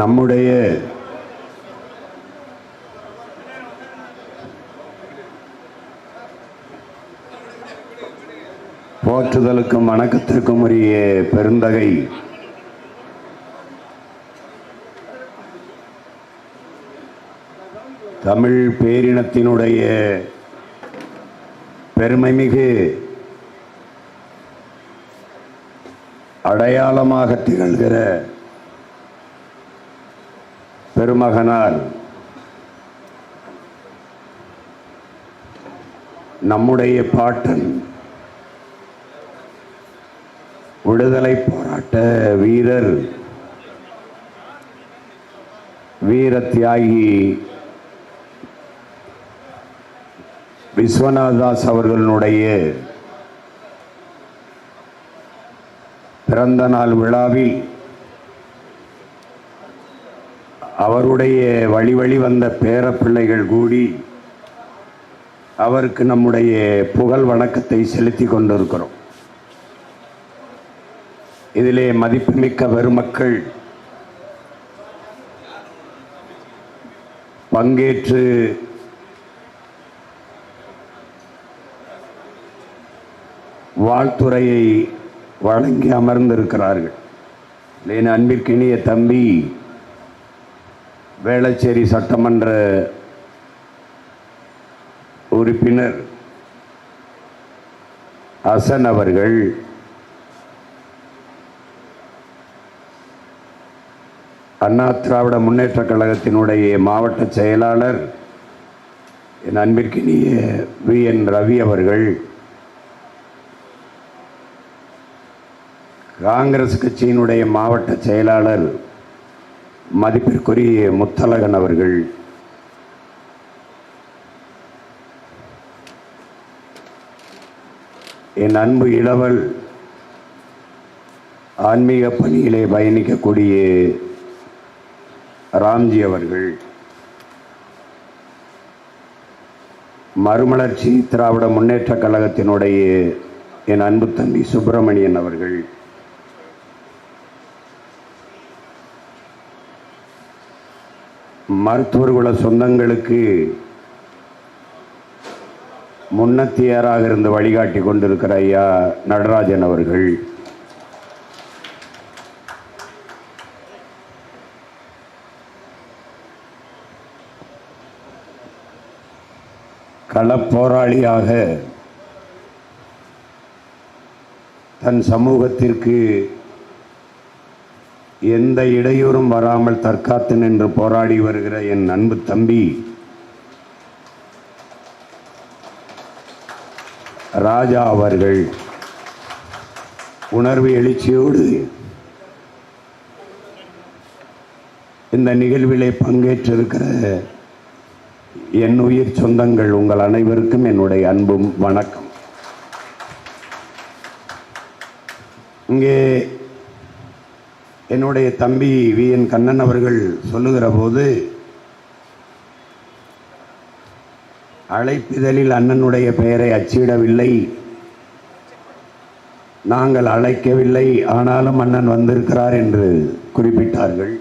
நம்முடைய போற்றுதலுக்கும் வணக்கத்திற்கும் உரிய பெருந்தகை தமிழ் பேரினத்தினுடைய பெருமைமிகு அடையாளமாக திகழ்கிற பெருமகனார் நம்முடைய பாட்டன் விடுதலை போராட்ட வீரர் வீர தியாகி விஸ்வநாதாஸ் அவர்களுடைய பிறந்த நாள் விழாவில் அவருடைய வழி வந்த பேர பிள்ளைகள் கூடி அவருக்கு நம்முடைய புகழ் வணக்கத்தை செலுத்தி கொண்டிருக்கிறோம். இதிலே மதிப்புமிக்க பெருமக்கள் பங்கேற்று வாழ்த்துரையை வழங்கி அமர்ந்திருக்கிறார்கள். என் அன்பிற்கினிய தம்பி வேளச்சேரி சட்டமன்ற உறுப்பினர் ஹசன் அவர்கள், அண்ணா திராவிட முன்னேற்றக் கழகத்தினுடைய மாவட்ட செயலாளர் என் அன்பிற்கினிய VN ரவி அவர்கள், காங்கிரஸ் கட்சியினுடைய மாவட்ட செயலாளர் மதிப்பிற்குரிய முத்தழகன் அவர்கள், என் அன்பு இளவல் ஆன்மீக பணியிலே பயணிக்கக்கூடிய ராம்ஜி அவர்கள், மறுமலர்ச்சி திராவிட முன்னேற்றக் கழகத்தினுடைய என் அன்பு தம்பி சுப்பிரமணியன் அவர்கள், மருத்துவர்குல சொந்தங்களுக்கு முன்னத்தியராக இருந்து வழிகாட்டி கொண்டிருக்கிற ஐயா நடராஜன் அவர்கள், களப்போராளியாக தன் சமூகத்திற்கு எந்த இடையூறும் வராமல் தற்காத்து நின்று போராடி வருகிற என் அன்பு தம்பி ராஜா அவர்கள், உணர்வு எழுச்சியோடு இந்த நிகழ்விலே பங்கேற்றிருக்கிற என் உயிர் சொந்தங்கள் உங்கள் அனைவருக்கும் என்னுடைய அன்பும் வணக்கம். இங்கே என்னுடைய தம்பி VN கண்ணன் அவர்கள் சொல்லுகிற போது, அழைப்பிதழில் அண்ணனுடைய பெயரை அச்சிடவில்லை, நாங்கள் அழைக்கவில்லை, ஆனாலும் அண்ணன் வந்திருக்கிறார் என்று குறிப்பிட்டார்கள்.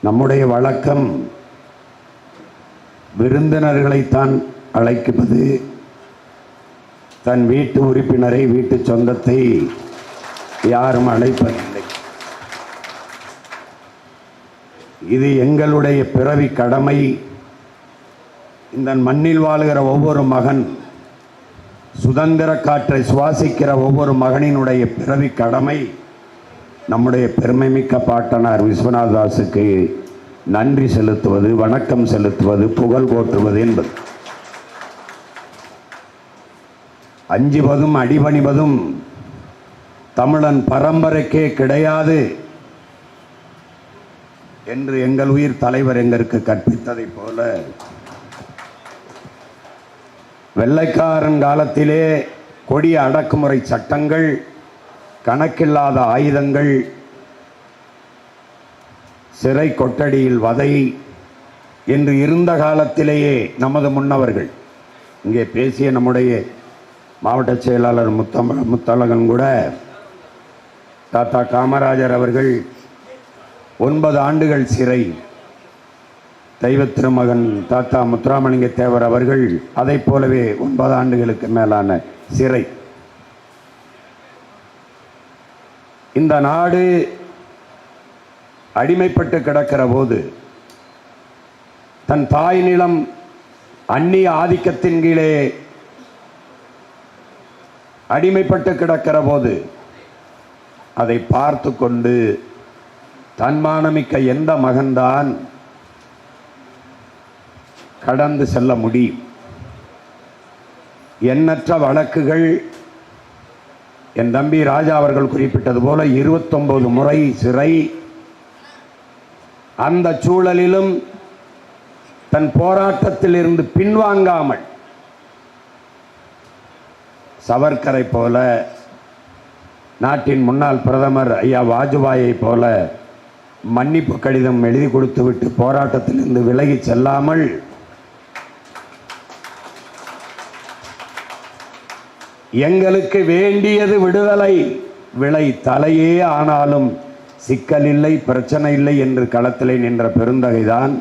நம்முடைய வழக்கம் விருந்தினர்களைத்தான் அழைப்பது, தன் வீட்டு உறுப்பினரை வீட்டு சொந்தத்தை யாரும் அழைப்பதில்லை. இது எங்களுடைய பிறவி கடமை. இந்த மண்ணில் வாழ்கிற ஒவ்வொரு மகன், சுதந்திர காற்றை சுவாசிக்கிற ஒவ்வொரு மகனினுடைய பிறவி கடமை நம்முடைய பெருமைமிக்க பாட்டனார் விஸ்வநாதாஸுக்கு நன்றி செலுத்துவது, வணக்கம் செலுத்துவது, புகழ் போற்றுவது என்பது. அஞ்சுவதும் அடிபணிவதும் தமிழன் பரம்பரைக்கே கிடையாது என்று எங்கள் உயிர் தலைவர் எங்களுக்கு கற்பித்ததை போல, வெள்ளைக்காரன் காலத்திலே கொடிய அடக்குமுறை சட்டங்கள், கணக்கில்லாத ஆயுதங்கள், சிறை கொட்டடியில் வதை என்று இருந்த காலத்திலேயே நமது முன்னவர்கள், இங்கே பேசிய நம்முடைய மாவட்ட செயலாளர் முத்தழகன் கூட, தாத்தா காமராஜர் அவர்கள் 9 ஆண்டுகள் சிறை. தெய்வ திருமகன் தாத்தா முத்துராமலிங்க தேவர் அவர்கள் அதை போலவே 9 ஆண்டுகளுக்கு மேலான சிறை. இந்த நாடு அடிமைப்பட்டு கிடக்கிற போது, தன் தாய் நிலம் அந்நிய ஆதிக்கத்தின் கீழே அடிமைப்பட்டு கிடக்கிற போது அதை பார்த்து கொண்டு தன்மானமிக்க எந்த மகன்தான் கடந்து செல்ல முடியும்? எண்ணற்ற வழக்குகள், என் தம்பி ராஜா அவர்கள் குறிப்பிட்டது போல 29 முறை சிறை. அந்த சூழலிலும் தன் போராட்டத்தில் இருந்து பின்வாங்காமல், சவர்கரை போல, நாட்டின் முன்னாள் பிரதமர் ஐயா வாஜ்பாயை போல மன்னிப்பு கடிதம் எழுதி கொடுத்துவிட்டு போராட்டத்திலிருந்து விலகி செல்லாமல், எங்களுக்கு வேண்டியது விடுதலை, விலை தலையே ஆனாலும் சிக்கல் இல்லை, பிரச்சனை இல்லை என்று களத்திலே நின்ற பெருந்தகைதான்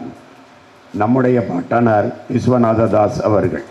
நம்முடைய பாட்டனார் விஸ்வநாத தாஸ் அவர்கள்.